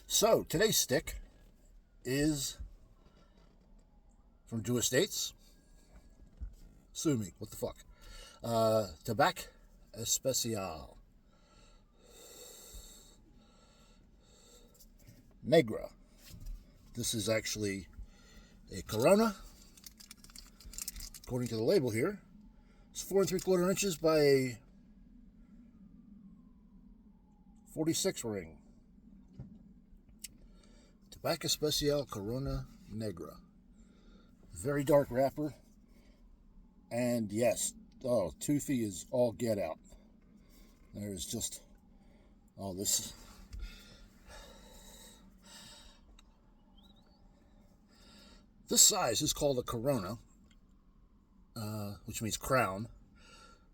So today's stick is from Jew Estates. Sue me. What the fuck? Tabak Especial. Negra. This is actually a Corona, according to the label here. It's 4 3/4 inches by a 46 ring. Tabak Especial Corona Negra. Very dark wrapper. And yes, toothy is all get out. There's just, this. This size is called a Corona, which means crown,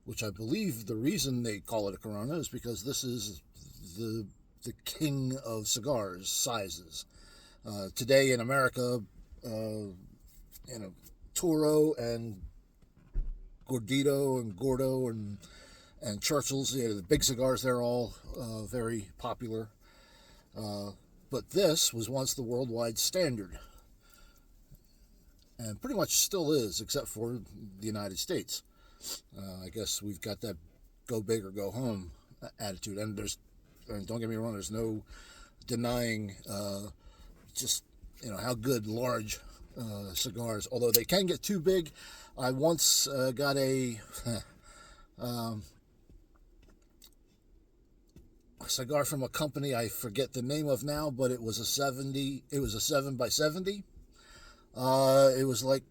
which I believe the reason they call it a Corona is because this is the king of cigars sizes. Today in America, Toro and Gordito and Gordo and Churchill's, the big cigars, they're all very popular. But this was once the worldwide standard. And pretty much still is, except for the United States. I guess we've got that go big or go home attitude. And don't get me wrong, there's no denying just how good large cigars, although they can get too big. I once got a cigar from a company I forget the name of now, but it was a 70. It was a 7x70. It was like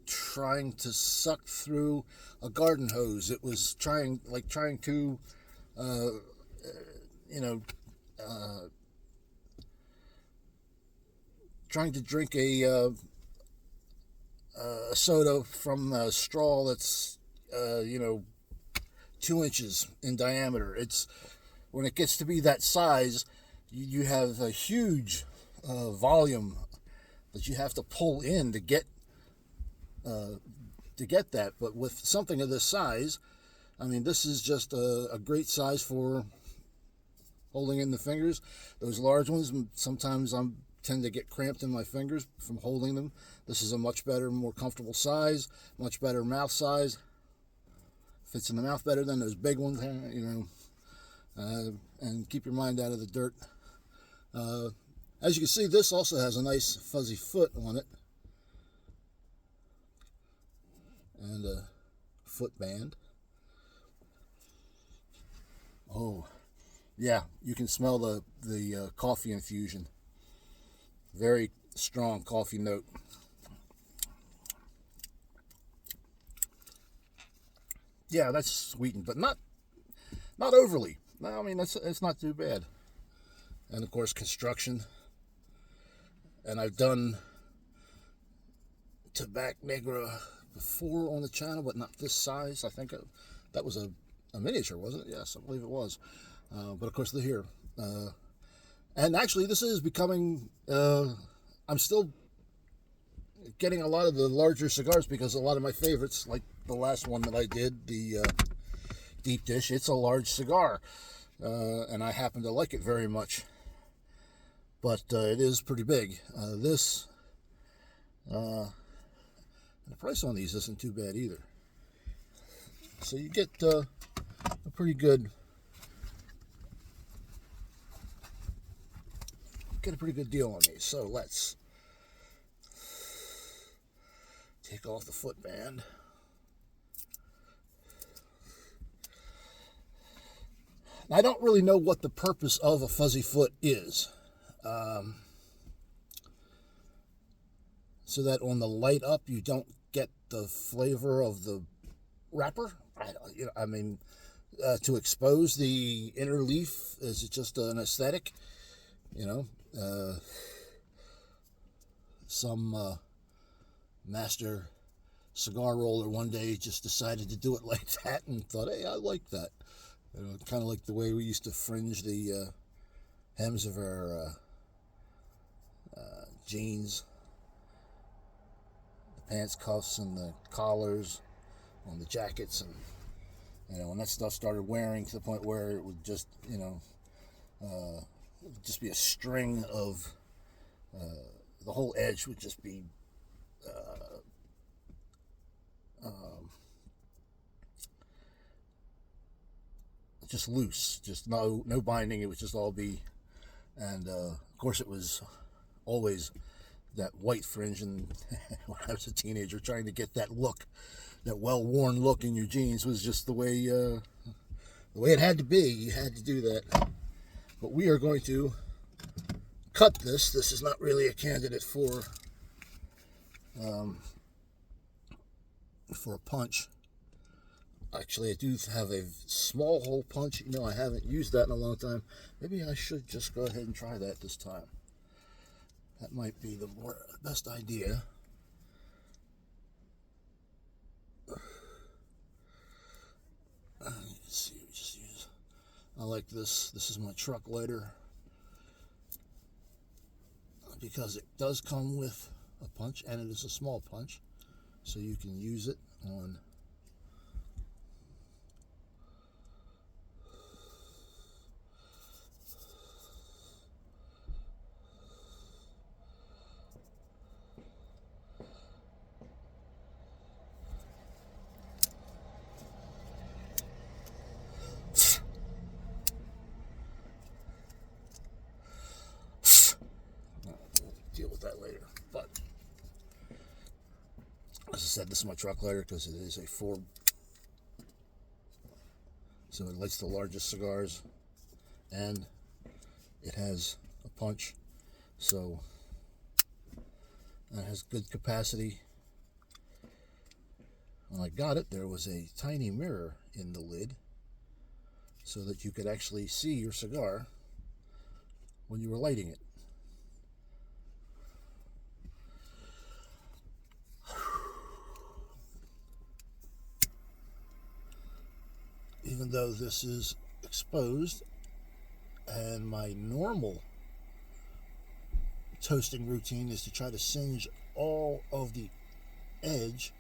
trying to suck through a garden hose. It was trying to trying to drink a soda from a straw that's 2 inches in diameter. It's when it gets to be that size, you have a huge volume that you have to pull in to get that. But with something of this size, I mean, this is just a great size for holding in the fingers. Those large ones, sometimes I tend to get cramped in my fingers from holding them. This is a much better, more comfortable size, much better mouth size. Fits in the mouth better than those big ones, and keep your mind out of the dirt. As you can see, this also has a nice fuzzy foot on it. And a foot band. Oh, yeah, you can smell the coffee infusion. Very strong coffee note. Yeah, that's sweetened, but not overly. No, I mean, it's not too bad. And of course, construction. And I've done Tabak Negra before on the channel, but not this size. I think that was a miniature, wasn't it? Yes, I believe it was. But of course, they're here. And actually, this is becoming... I'm still getting a lot of the larger cigars because a lot of my favorites, like the last one that I did, the Deep Dish, it's a large cigar. And I happen to like it very much. But it is pretty big. And the price on these isn't too bad either. So you get a pretty good deal on these. So let's take off the footband. I don't really know what the purpose of a fuzzy foot is. So that on the light up you don't get the flavor of the wrapper. To expose the inner leaf, is it just an aesthetic? Some master cigar roller one day just decided to do it like that and thought, hey, I like that. Kind of like the way we used to fringe the hems of our jeans, the pants cuffs and the collars on the jackets, and when that stuff started wearing to the point where it would just it would just be a string of, the whole edge would just be just loose, just no binding. It would just all be, and of course it was always that white fringe. And when I was a teenager, trying to get that look, that well-worn look in your jeans, was just the way it had to be. You had to do that. But we are going to cut this. This is not really a candidate for a punch. Actually, I do have a small hole punch. You know, I haven't used that in a long time. Maybe I should just go ahead and try that this time. That might be the best idea. Let's see, just use. I like this. This is my truck lighter because it does come with a punch, and it is a small punch, so you can use it on. Deal with that later. But as I said, this is my truck lighter because it is a 4, so it lights the largest cigars, and it has a punch, so it has good capacity. When I got it, there was a tiny mirror in the lid so that you could actually see your cigar when you were lighting it. Even though this is exposed, and my normal toasting routine is to try to singe all of the edge,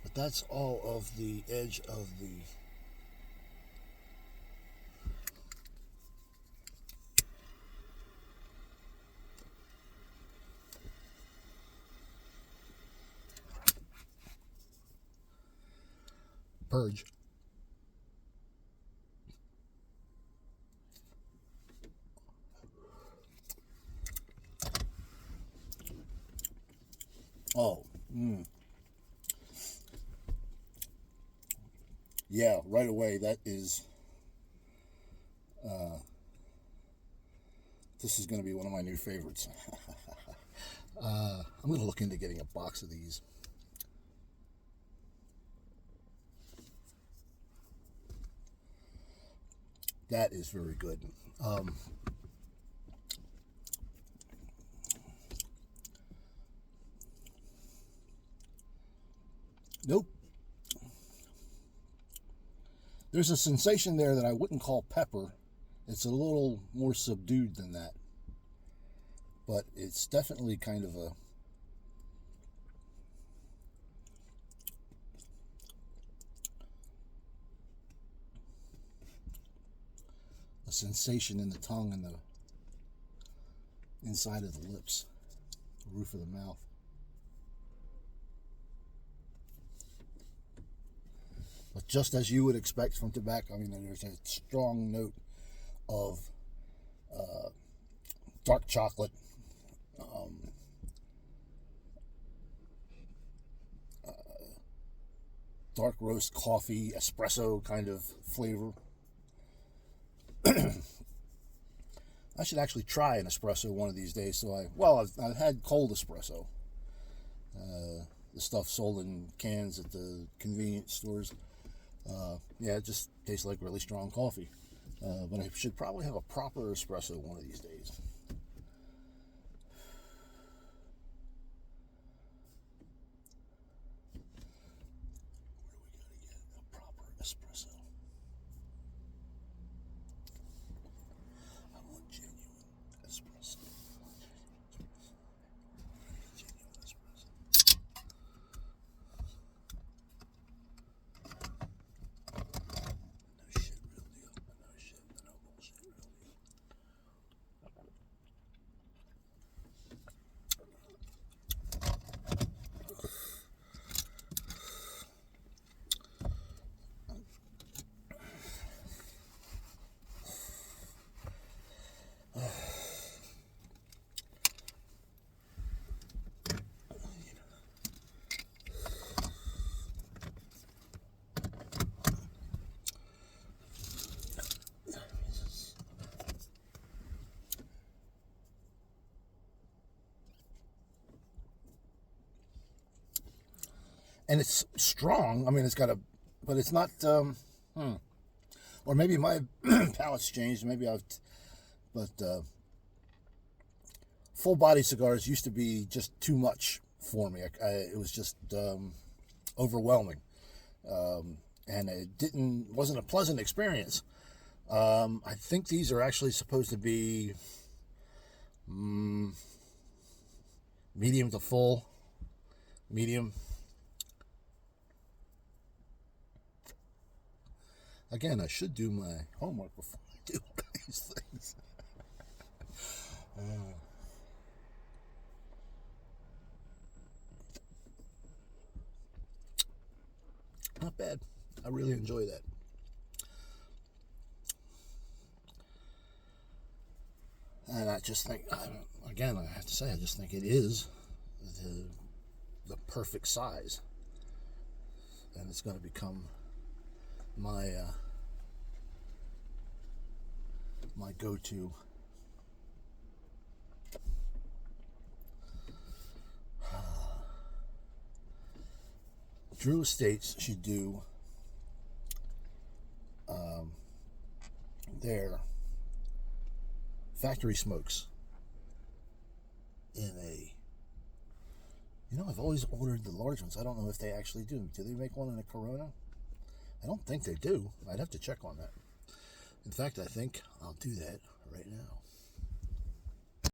but that's all of the edge of the purge. Oh, yeah, right away, that is, this is going to be one of my new favorites. I'm going to look into getting a box of these. That is very good. Nope. There's a sensation there that I wouldn't call pepper. It's a little more subdued than that. But it's definitely kind of a sensation in the tongue and the inside of the lips, the roof of the mouth. But just as you would expect from tobacco, I mean, there's a strong note of dark chocolate, dark roast coffee, espresso kind of flavor. I should actually try an espresso one of these days. I've had cold espresso. The stuff sold in cans at the convenience stores. It just tastes like really strong coffee. But I should probably have a proper espresso one of these days. Espresso. I want genuine espresso. Genuine espresso. No shit, real deal. No shit, no bullshit, real deal. and it's strong. I mean, it's got a, but it's not. Or maybe my palate's changed. Maybe but full body cigars used to be just too much for me. It was just overwhelming, and wasn't a pleasant experience. I think these are actually supposed to be medium to full, medium. Again, I should do my homework before I do these things. Not bad. I really enjoy that. And I just think, again, I have to say, I just think it is the perfect size. And it's going to become my my go-to. Drew Estates should do their factory smokes in a, I've always ordered the large ones. I don't know if they actually do. Do they make one in a Corona? I don't think they do. I'd have to check on that. In fact, I think I'll do that right now.